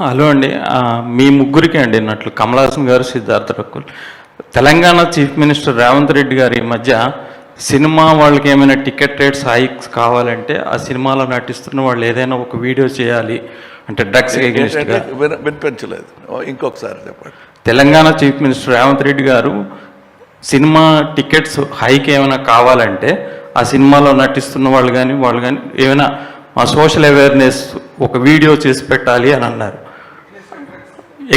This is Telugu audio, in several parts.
హలో అండి, మీ ముగ్గురికి అండి నట్లు కమల్ హాసన్ గారు, సిద్ధార్థ రకుల్. తెలంగాణ చీఫ్ మినిస్టర్ రేవంత్ రెడ్డి గారు ఈ మధ్య సినిమా వాళ్ళకి ఏమైనా టికెట్ రేట్స్ హైక్స్ కావాలంటే ఆ సినిమాలో నటిస్తున్న వాళ్ళు ఏదైనా ఒక వీడియో చేయాలి అంటే డ్రగ్స్ ఎగెనిస్ట్గా. వినిపించలేదు, ఇంకొకసారి చెప్పండి. తెలంగాణ చీఫ్ మినిస్టర్ రేవంత్ రెడ్డి గారు సినిమా టికెట్స్ హైక్ ఏమైనా కావాలంటే ఆ సినిమాలో నటిస్తున్న వాళ్ళు కానీ ఏమైనా సోషల్ అవేర్నెస్ ఒక వీడియో చేసి పెట్టాలి అని అన్నారు.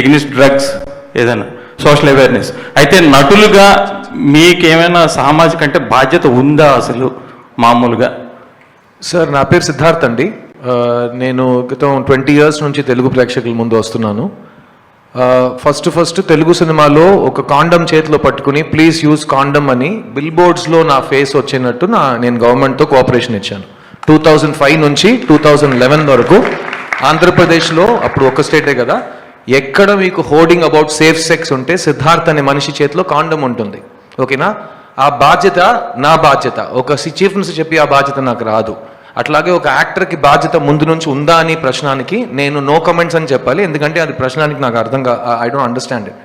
ఎగ్నిస్ట్ డ్రగ్స్ ఏదైనా సోషల్ అవేర్నెస్. అయితే నటులుగా మీకేమైనా సామాజిక అంటే బాధ్యత ఉందా అసలు మామూలుగా? సార్, నా పేరు సిద్ధార్థ్ అండి. నేను గతం 20 years నుంచి తెలుగు ప్రేక్షకుల ముందు వస్తున్నాను. ఫస్ట్ తెలుగు సినిమాలో ఒక కాండమ్ చేతిలో పట్టుకుని ప్లీజ్ యూజ్ కాండమ్ అని బిల్ బోర్డ్స్లో నా ఫేస్ వచ్చినట్టు నేను గవర్నమెంట్తో కోఆపరేషన్ ఇచ్చాను. 2005 నుంచి 2011 వరకు ఆంధ్రప్రదేశ్లో, అప్పుడు ఒక స్టేటే కదా, ఎక్కడ మీకు హోర్డింగ్ అబౌట్ సేఫ్ సెక్స్ ఉంటే సిద్ధార్థ్ అనే మనిషి చేతిలో కాండమ్ ఉంటుంది. ఓకేనా? ఆ బాధ్యత నా బాధ్యత. ఒక చీఫ్ మినిస్టర్ చెప్పి ఆ బాధ్యత నాకు రాదు. అట్లాగే ఒక యాక్టర్కి బాధ్యత ముందు నుంచి ఉందా అని ప్రశ్నానికి నేను నో కమెంట్స్ అని చెప్పాలి. ఎందుకంటే అది ప్రశ్నానికి నాకు I don't understand it.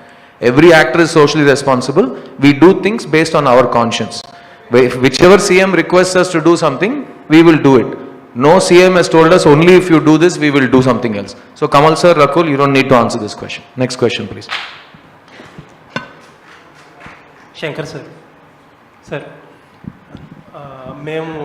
Every actor is socially responsible. We do things based on hour conscience. Whichever CM requests us to do something, we will do it. No CM has told us only if you do this, we will do something else. So Kamal sir, Rakul, you don't need to answer this question. Next question, please. Shankar sir. Sir, మేము